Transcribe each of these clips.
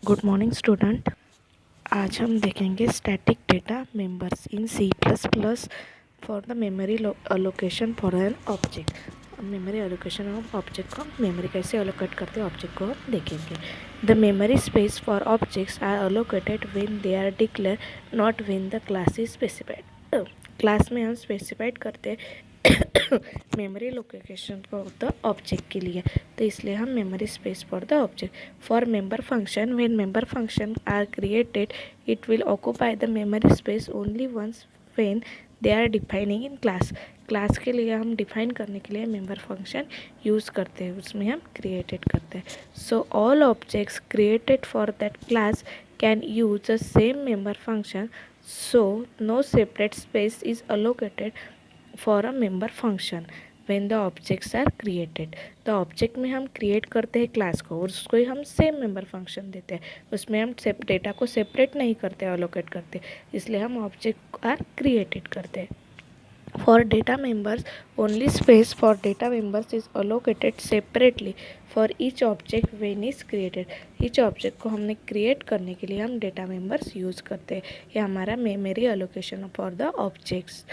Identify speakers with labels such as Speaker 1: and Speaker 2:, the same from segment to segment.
Speaker 1: Good morning student. आज हम देखेंगे static data members in C plus plus for the memory allocation for an object. Memory allocation of object को memory कैसे allocate करते हैं object को हम देखेंगे। The memory space for objects are allocated when they are declare, not when the class is specified. Class में हम specified करते हैं memory location for the object के लिए, तो इसलिए हम memory space for the object. For member function, when member function are created, it will occupy the memory space only once when they are defining in class. Class के लिए हम define करने के लिए मेंबर फंक्शन यूज़ करते हैं, उसमें हम क्रिएटेड करते हैं। So all objects created for that class can use the same member function, so no separate space is allocated for a member function when the objects are created। तो object में हम create करते हैं class को और उसको ही हम सेम मेंबर फंक्शन देते हैं, उसमें हम डेटा को सेपरेट नहीं करते, अलोकेट करते, इसलिए हम ऑब्जेक्ट आर क्रिएटेड करते हैं। For data members, only space for data members is allocated separately for each object when is created. Each object को हमने क्रिएट करने के लिए हम डेटा मेंबर्स यूज़ करते हैं। ये हमारा memory allocation for the objects.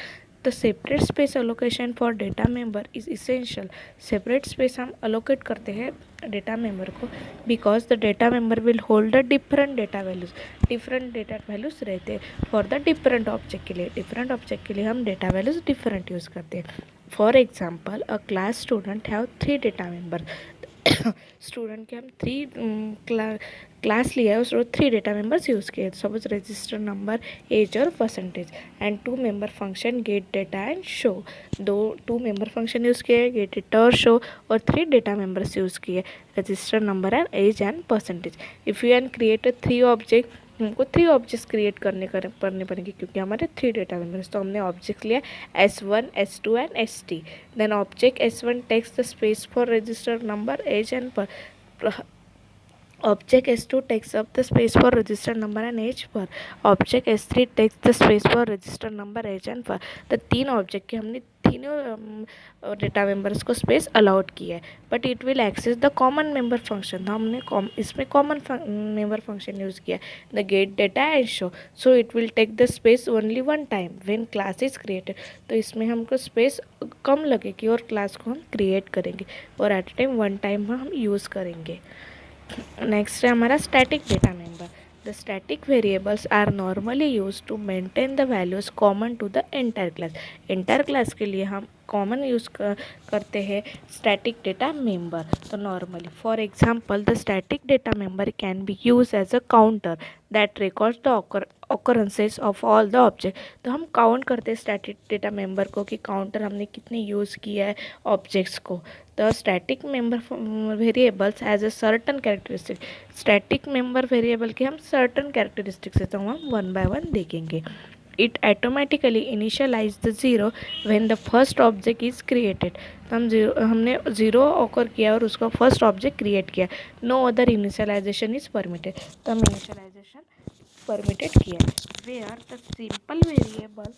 Speaker 1: The separate space allocation for data member is essential. Separate space हम अलोकेट करते हैं डेटा मेंबर को because the data member will hold the different data values. Different data values रहते हैं for the different object के लिए। Different object के लिए हम डेटा वैल्यूज़ डिफरेंट यूज़ करते हैं। For example, a class student have 3 data member. Student के हम 3 क्लास लिया है, उसमें 3 डेटा मेंबर्स यूज़ किए। सपोज रजिस्टर नंबर, एज और percentage, and 2 member function get data and show. 2 member function use किए, गेट डेटा और शो, और 3 डेटा मेंबर्स यूज़ किए, register number and age and percentage. If you an create 3 object, हमको 3 objects create करने पड़ेंगे क्योंकि हमारे 3 डेटा मेंबर्स। तो हमने ऑब्जेक्ट लिया S1, S2 and ST। Then object S1 takes the space for register number, age and object S2 takes up the space for register number and age per। object S3 takes the space for register number, age and per। तो 3 object के हमने तीनों data members को space allowed किया है, but it will access the common member function. तो हमने इसमें कॉमन मेंबर फंक्शन यूज़ किया है, the get data and show. So it will take the space only one time when class is created. तो इसमें हमको स्पेस कम लगेगी और क्लास को हम क्रिएट करेंगे और at a time one time हम यूज़ करेंगे। नेक्स्ट है हमारा static data member. The static variables are normally use to maintain the values common to the entire class. Entire class के लिए हम कॉमन यूज़ करते हैं स्टैटिक डेटा मेंबर। तो normally for example, the static data member can be use as a counter that records the occurrences of all the object. तो हम count करते हैं स्टैटिक डेटा मेंबर को कि काउंटर हमने कितने यूज़ किया है ऑब्जेक्ट्स को। The static member variables as a certain characteristic. Static member variable के हम सर्टन कैरेक्टरिस्टिक्स है, तो हम वन बाय वन देखेंगे। It automatically initialise the zero when the first object is created. तो हमने ज़ीरो ऑकर किया और उसका फर्स्ट ऑब्जेक्ट क्रिएट किया। No other initialisation is permitted. तो हम इनिशियलाइजेशन परमिटेड किया। Where the simple variable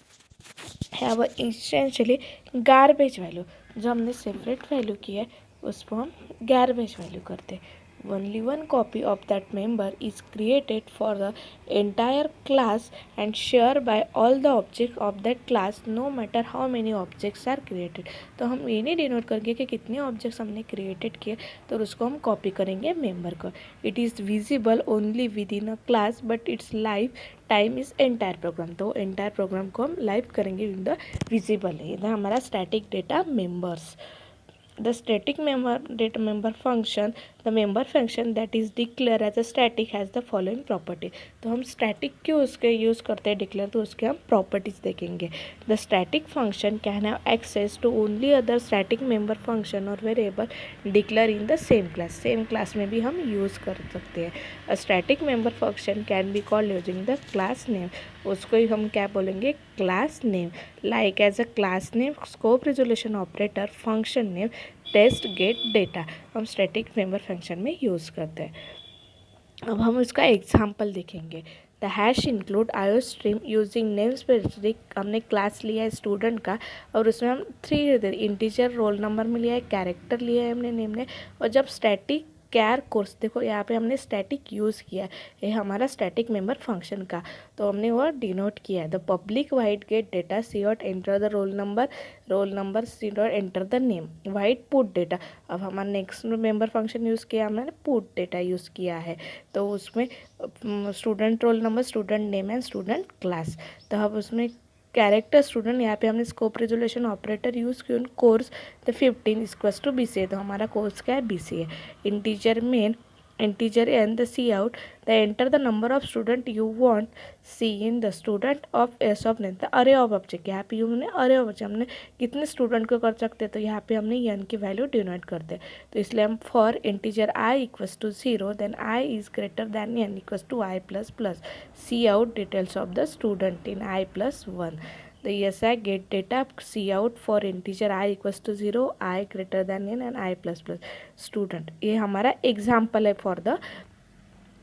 Speaker 1: have essentially garbage value. जो हमने सेपरेट वैल्यू किया है उसको हम गार्बेज वैल्यू करते हैं। Only one copy of that member is created for the entire class and share by all the object of that class, no matter how many objects are created. तो हम ये नहीं डिनोट करेंगे कि कितने objects हमने क्रिएटेड किए, तो उसको हम कॉपी करेंगे मेंबर को। It is visible only within a class but its lifetime is entire program. तो एंटायर प्रोग्राम को हम लाइव करेंगे इन द विजिबल है। इधर हमारा static data members. The static data member function, the member function that is declare as a static has the following property. तो हम static क्यों उसके यूज़ करते हैं डिक्लेयर, तो उसके हम प्रॉपर्टीज देखेंगे। The static function can have access to only other static member function और variable declare in the same class. Same class में भी हम यूज़ कर सकते हैं। A static member function can be called using the class name. उसको ही हम क्या बोलेंगे, class name. Like as a class name, scope resolution operator, function name, test, get, data हम स्टैटिक मेंबर फंक्शन में यूज़ करते हैं। अब हम इसका एग्जाम्पल देखेंगे। द हैश इंक्लूड आयो स्ट्रीम यूजिंग नेम स्पेसिफिक। हमने क्लास लिया है स्टूडेंट का और उसमें हम 3 इंटीजर रोल नंबर में लिया है, कैरेक्टर लिया है हमने नेम ने। और जब स्टैटिक स्कैर कोर्स, देखो यहाँ पे हमने स्टैटिक यूज़ किया है, ये हमारा स्टैटिक मेंबर फंक्शन का, तो हमने वो डिनोट किया है। The public void get data C dot enter the roll number C dot enter the name void put data. अब हमारा नेक्स्ट मेंबर फंक्शन यूज़ किया हमने पुट डेटा यूज़ किया है, तो उसमें student roll number, student name and student class. तो अब उसमें कैरेक्टर स्टूडेंट, यहाँ पे हमने स्कोप रेजोल्यूशन ऑपरेटर यूज़ किया कोर्स, तो 15 इक्वल्स टू BCA, तो हमारा कोर्स क्या है BCA। Integer main, integer n the C out, the enter the number of student you want C in the student of S of name, the array of object, यहाँ पे हमने अरे of object, हमने कितने student को कर सकते हैं, तो यहाँ पे हमने एन की वैल्यू डिनोट करते हैं, तो इसलिए हम for integer i equals to 0 then i is greater than n equals to i plus plus C out details of the student in i plus 1। The ESI get data C out for integer I equals to 0, I greater than n and I plus plus student। ये हमारा example है for the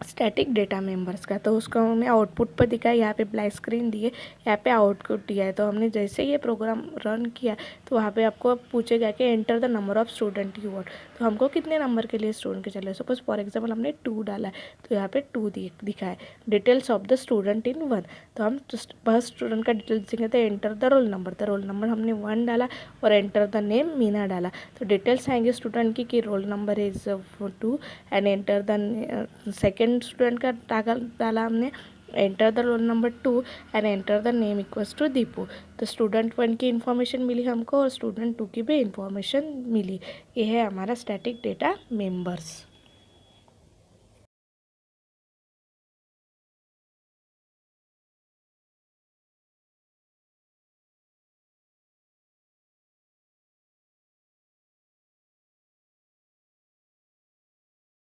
Speaker 1: static data members का। तो उसको हमने output पर दिखाया, यहाँ पे ब्लैक स्क्रीन दिए, यहाँ पे आउटपुट दिया है। तो हमने जैसे ये प्रोग्राम रन किया तो वहाँ पे आपको पूछेगा कि enter the number of student you want, तो हमको कितने नंबर के लिए स्टूडेंट के चले, सपोज फॉर एग्जाम्पल हमने 2 डाला है, तो यहाँ पे 2 दिखा है। डिटेल्स ऑफ द स्टूडेंट इन 1, तो हम फर्स्ट स्टूडेंट का डिटेल्स देंगे, तो एंटर द रोल नंबर हमने 1 डाला और एंटर द नेम मीना डाला, तो डिटेल्स आएंगे स्टूडेंट की कि roll number is 2 and enter the second student का डाला हमने, enter the roll number 2 and enter the name equals to Deepu. तो स्टूडेंट 1 की इन्फॉर्मेशन मिली हमको और स्टूडेंट 2 की भी इन्फॉर्मेशन मिली। ये है हमारा स्टैटिक डेटा मेंबर्स।